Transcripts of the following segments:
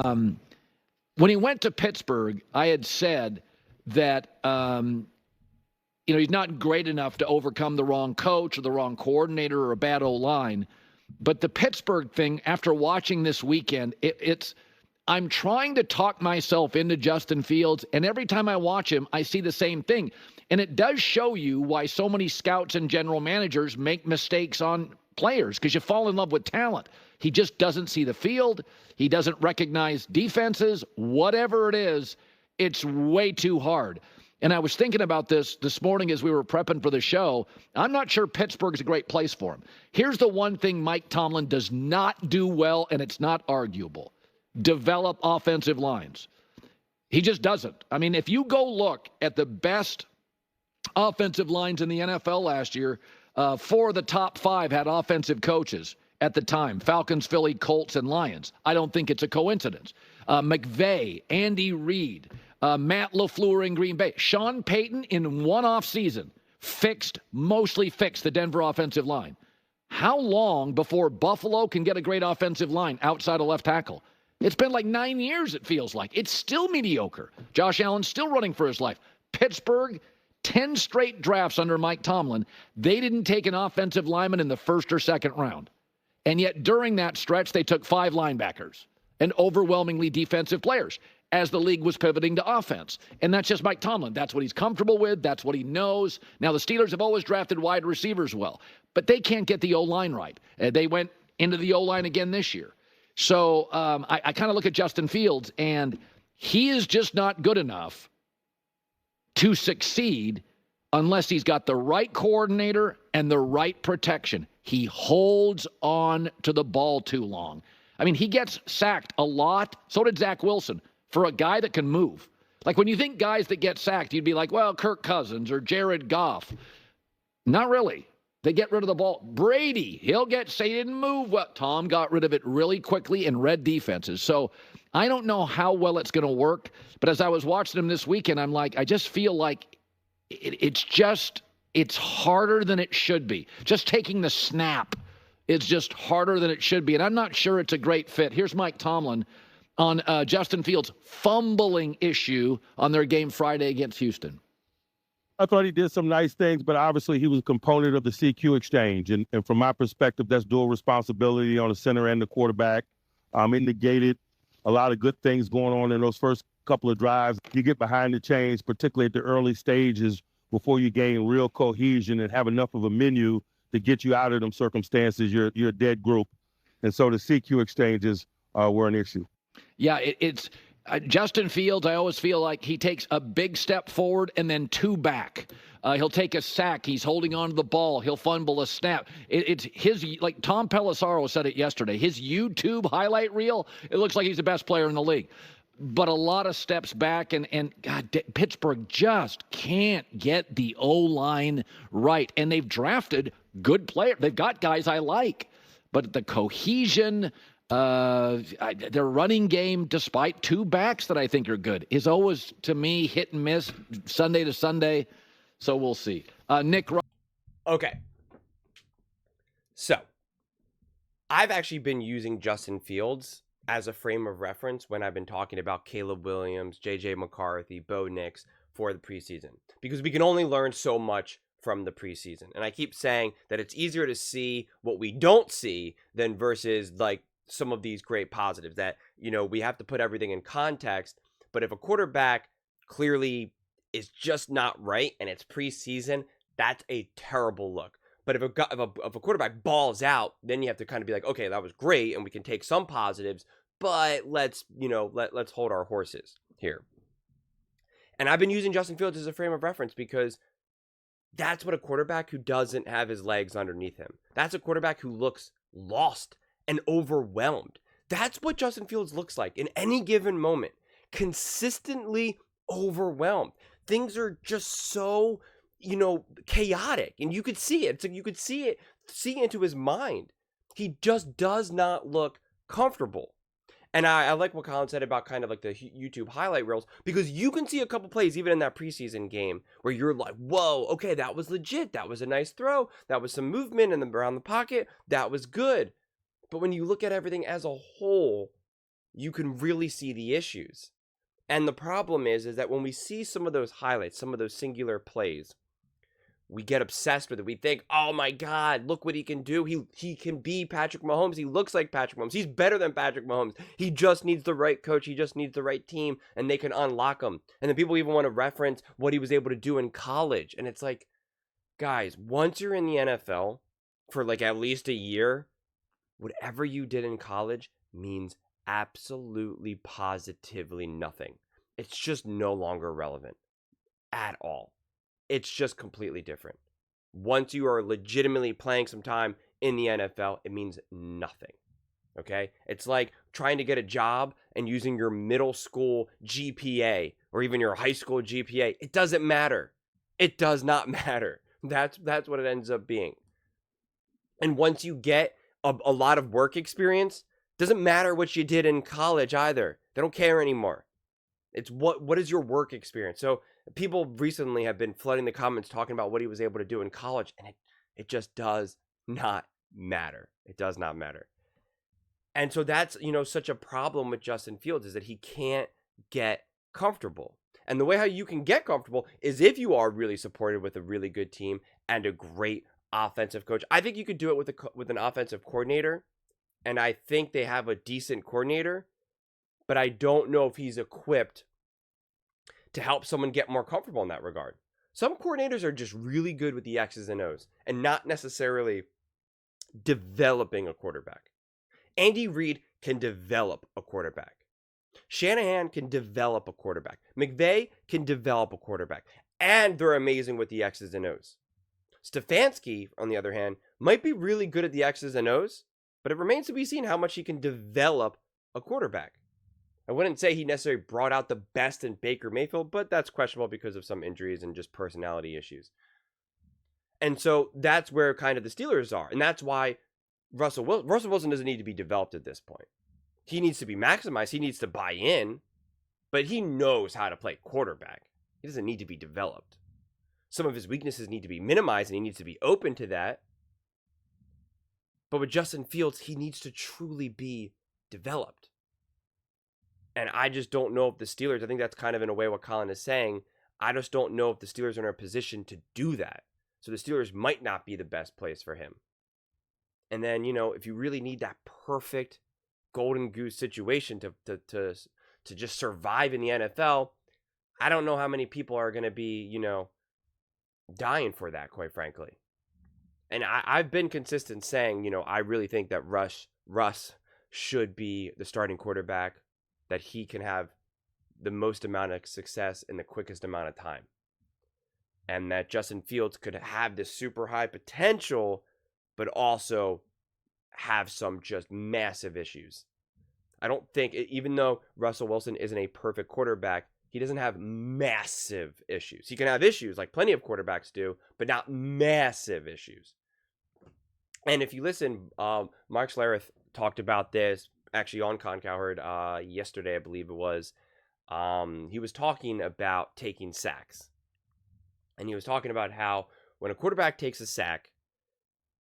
When he went to Pittsburgh, I had said that he's not great enough to overcome the wrong coach or the wrong coordinator or a bad O-line. But the Pittsburgh thing, after watching this weekend, I'm trying to talk myself into Justin Fields, and every time I watch him, I see the same thing. And it does show you why so many scouts and general managers make mistakes on players, because you fall in love with talent. He just doesn't see the field. He doesn't recognize defenses. Whatever it is, it's way too hard. And I was thinking about this morning as we were prepping for the show. I'm not sure Pittsburgh's a great place for him. Here's the one thing Mike Tomlin does not do well, and it's not arguable: develop offensive lines. He just doesn't. I mean, if you go look at the best offensive lines in the NFL last year, 4 of the top 5 had offensive coaches at the time: Falcons, Philly, Colts, and Lions. I don't think it's a coincidence. McVay, Andy Reid, Matt LaFleur in Green Bay. Sean Payton, in one off season, mostly fixed the Denver offensive line. How long before Buffalo can get a great offensive line outside of left tackle? It's been like 9 years, it feels like. It's still mediocre. Josh Allen's still running for his life. Pittsburgh, 10 straight drafts under Mike Tomlin. They didn't take an offensive lineman in the first or second round. And yet during that stretch, they took 5 linebackers and overwhelmingly defensive players as the league was pivoting to offense. And that's just Mike Tomlin. That's what he's comfortable with. That's what he knows. Now, the Steelers have always drafted wide receivers well, but they can't get the O-line right. They went into the O-line again this year. So I kind of look at Justin Fields, and he is just not good enough to succeed unless he's got the right coordinator and the right protection. He holds on to the ball too long. I mean, he gets sacked a lot. So did Zach Wilson, for a guy that can move. Like, when you think guys that get sacked, you'd be like, well, Kirk Cousins or Jared Goff. Not really. They get rid of the ball. Brady, he'll say he didn't move well. Tom got rid of it really quickly and read defenses. So I don't know how well it's going to work. But as I was watching him this weekend, I'm like, I just feel like it's harder than it should be. Just taking the snap, it's just harder than it should be. And I'm not sure it's a great fit. Here's Mike Tomlin on Justin Fields' fumbling issue on their game Friday against Houston. I thought he did some nice things, but obviously he was a component of the CQ exchange. And from my perspective, that's dual responsibility on the center and the quarterback. It negated a lot of good things going on in those first couple of drives. You get behind the chains, particularly at the early stages, before you gain real cohesion and have enough of a menu to get you out of them circumstances. You're a dead group. And so the CQ exchanges were an issue. Yeah, it's Justin Fields, I always feel like he takes a big step forward and then 2 back. He'll take a sack. He's holding on to the ball. He'll fumble a snap. It's his, like Tom Pelissaro said it yesterday, his YouTube highlight reel, it looks like he's the best player in the league. But a lot of steps back, and God, Pittsburgh just can't get the O-line right. And they've drafted good players. They've got guys I like. But the cohesion, their running game, despite 2 backs that I think are good, is always, to me, hit and miss Sunday to Sunday. So we'll see. Nick. Okay. So I've actually been using Justin Fields as a frame of reference when I've been talking about Caleb Williams, J.J. McCarthy, Bo Nix for the preseason, because we can only learn so much from the preseason. And I keep saying that it's easier to see what we don't see than versus like some of these great positives that, we have to put everything in context. But if a quarterback clearly is just not right and it's preseason, that's a terrible look. But if a quarterback balls out, then you have to kind of be like, okay, that was great, and we can take some positives, but let's hold our horses here. And I've been using Justin Fields as a frame of reference because that's what a quarterback who doesn't have his legs underneath him. That's a quarterback who looks lost and overwhelmed. That's what Justin Fields looks like in any given moment. Consistently overwhelmed. Things are just so, chaotic. And you could see it. So you could see into his mind. He just does not look comfortable. And I like what Colin said about kind of like the YouTube highlight reels, because you can see a couple plays even in that preseason game where you're like, whoa, okay, that was legit. That was a nice throw. That was some movement around the pocket. That was good. But when you look at everything as a whole, you can really see the issues. And the problem is that when we see some of those highlights, some of those singular plays, we get obsessed with it. We think, oh my God, look what he can do. He can be Patrick Mahomes. He looks like Patrick Mahomes. He's better than Patrick Mahomes. He just needs the right coach. He just needs the right team, and they can unlock him. And then people even want to reference what he was able to do in college. And it's like, guys, once you're in the NFL for like at least a year, whatever you did in college means absolutely positively nothing. It's just no longer relevant at all. It's just completely different. Once you are legitimately playing some time in the NFL, it means nothing. Okay? It's like trying to get a job and using your middle school GPA or even your high school GPA. It doesn't matter. It does not matter. That's what it ends up being. And once you get a lot of work experience, doesn't matter what you did in college either. They don't care anymore. It's what is your work experience? So people recently have been flooding the comments talking about what he was able to do in college, and it just does not matter. It does not matter. And so that's, such a problem with Justin Fields, is that he can't get comfortable. And the way how you can get comfortable is if you are really supported with a really good team and a great offensive coach. I think you could do it with an offensive coordinator, and I think they have a decent coordinator, but I don't know if he's equipped to help someone get more comfortable in that regard. Some coordinators are just really good with the X's and O's and not necessarily developing a quarterback. Andy Reid can develop a quarterback. Shanahan can develop a quarterback. McVay can develop a quarterback. And they're amazing with the X's and O's. Stefanski, on the other hand, might be really good at the X's and O's, but it remains to be seen how much he can develop a quarterback. I wouldn't say he necessarily brought out the best in Baker Mayfield, but that's questionable because of some injuries and just personality issues. And so that's where kind of the Steelers are. And that's why Russell Wilson doesn't need to be developed at this point. He needs to be maximized. He needs to buy in, but he knows how to play quarterback. He doesn't need to be developed. Some of his weaknesses need to be minimized, and he needs to be open to that. But with Justin Fields, he needs to truly be developed. And I just don't know if the Steelers, I think that's kind of in a way what Colin is saying, I just don't know if the Steelers are in a position to do that. So the Steelers might not be the best place for him. And then, if you really need that perfect golden goose situation to just survive in the NFL, I don't know how many people are going to be, dying for that, quite frankly. And I've been consistent saying, I really think that Russ should be the starting quarterback, that he can have the most amount of success in the quickest amount of time. And that Justin Fields could have this super high potential, but also have some just massive issues. I don't think, even though Russell Wilson isn't a perfect quarterback, he doesn't have massive issues. He can have issues like plenty of quarterbacks do, but not massive issues. And if you listen, Mark Schlereth talked about this actually on Colin Cowherd yesterday, I believe it was. He was talking about taking sacks. And he was talking about how when a quarterback takes a sack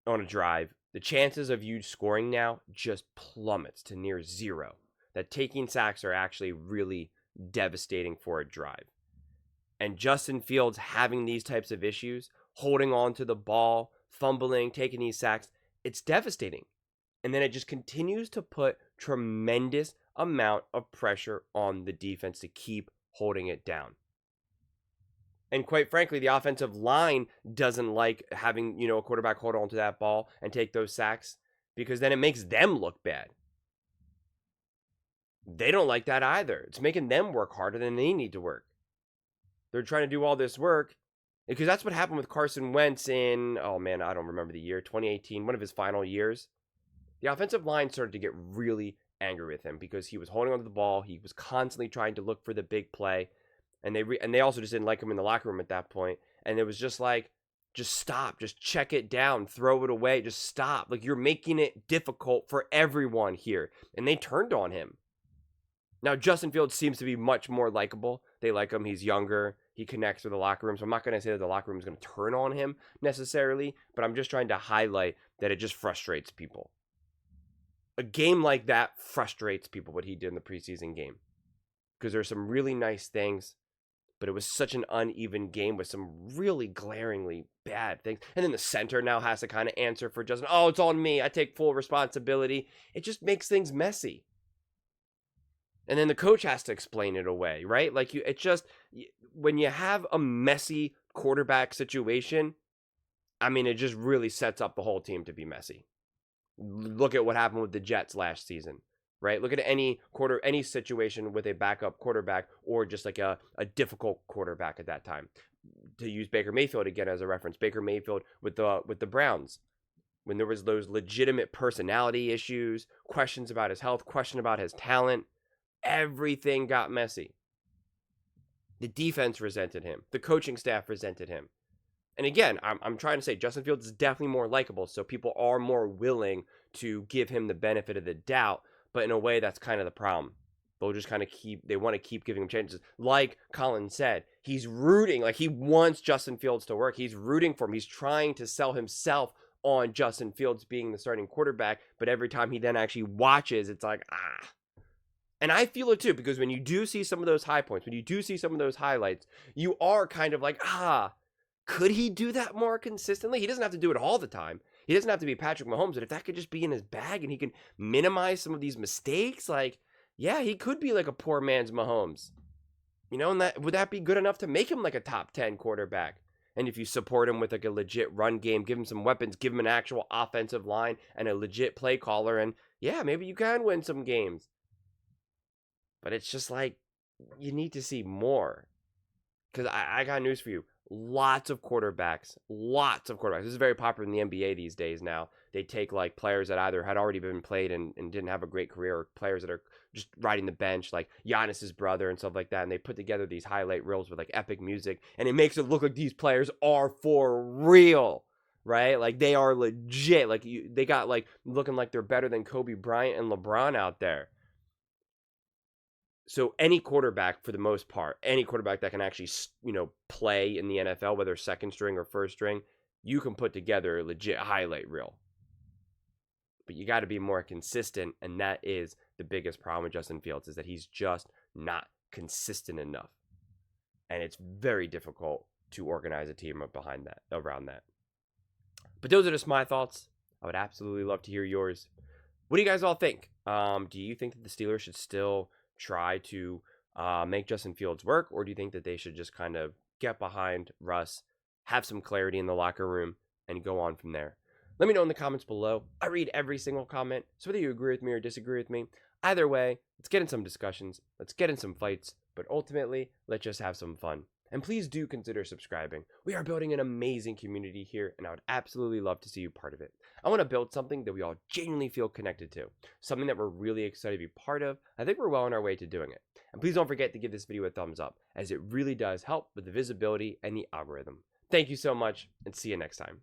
on a drive, the chances of you scoring now just plummets to near zero. That taking sacks are actually really devastating for a drive. And Justin Fields having these types of issues, holding on to the ball, fumbling, taking these sacks, it's devastating. And then it just continues to put tremendous amount of pressure on the defense to keep holding it down. And quite frankly, the offensive line doesn't like having, a quarterback hold on to that ball and take those sacks, because then it makes them look bad. They don't like that either. It's making them work harder than they need to work. They're trying to do all this work, because that's what happened with Carson Wentz in, I don't remember the year, 2018, one of his final years. The offensive line started to get really angry with him because he was holding onto the ball. He was constantly trying to look for the big play. And they also just didn't like him in the locker room at that point. And it was just like, just stop, just check it down, throw it away, just stop. Like, you're making it difficult for everyone here. And they turned on him. Now, Justin Fields seems to be much more likable. They like him. He's younger. He connects with the locker room. So I'm not going to say that the locker room is going to turn on him necessarily, but I'm just trying to highlight that it just frustrates people. a game like that frustrates people, what he did in the preseason game. Because there's some really nice things, but it was such an uneven game with some really glaringly bad things. And then the center now has to kind of answer for Justin. Oh, it's on me. I take full responsibility. It just makes things messy. And then the coach has to explain it away, right? Like when you have a messy quarterback situation, I mean, it just really sets up the whole team to be messy. Look at what happened with the Jets last season, right? Look at any situation with a backup quarterback or just like a difficult quarterback at that time. To use Baker Mayfield again as a reference, Baker Mayfield with the Browns, when there was those legitimate personality issues, questions about his health, question about his talent, everything got messy. The defense resented him. The coaching staff resented him. And again, I'm trying to say Justin Fields is definitely more likable, so people are more willing to give him the benefit of the doubt, but in a way that's kind of the problem. They'll just kind of they want to keep giving him chances. Like Colin said, he's rooting, like he wants Justin Fields to work. He's rooting for him. He's trying to sell himself on Justin Fields being the starting quarterback, but every time he then actually watches, it's like, And I feel it too, because when you do see some of those high points, when you do see some of those highlights, you are kind of like, could he do that more consistently? He doesn't have to do it all the time. He doesn't have to be Patrick Mahomes, but if that could just be in his bag and he can minimize some of these mistakes, like, yeah, he could be like a poor man's Mahomes. You know, and would that be good enough to make him like a top 10 quarterback? And if you support him with like a legit run game, give him some weapons, give him an actual offensive line and a legit play caller, and yeah, maybe you can win some games. But it's just like, you need to see more. Because I got news for you. Lots of quarterbacks. This is very popular in the NBA these days now. They take like players that either had already been played and didn't have a great career, or players that are just riding the bench, like Giannis's brother and stuff like that. And they put together these highlight reels with like epic music. And it makes it look like these players are for real, right? Like they are legit. Like they got like looking like they're better than Kobe Bryant and LeBron out there. So any quarterback, for the most part, any quarterback that can actually, play in the NFL, whether second string or first string, you can put together a legit highlight reel. But you got to be more consistent, and that is the biggest problem with Justin Fields, is that he's just not consistent enough. And it's very difficult to organize a team around that. But those are just my thoughts. I would absolutely love to hear yours. What do you guys all think? Do you think that the Steelers should still try to make Justin Fields work, or do you think that they should just kind of get behind Russ, have some clarity in the locker room, and go on from there? Let me know in the comments below. I read every single comment, so whether you agree with me or disagree with me, either way, let's get in some discussions, let's get in some fights, but ultimately, let's just have some fun. And please do consider subscribing. We are building an amazing community here, and I would absolutely love to see you part of it. I want to build something that we all genuinely feel connected to, something that we're really excited to be part of. I think we're well on our way to doing it. And please don't forget to give this video a thumbs up, as it really does help with the visibility and the algorithm. Thank you so much, and see you next time.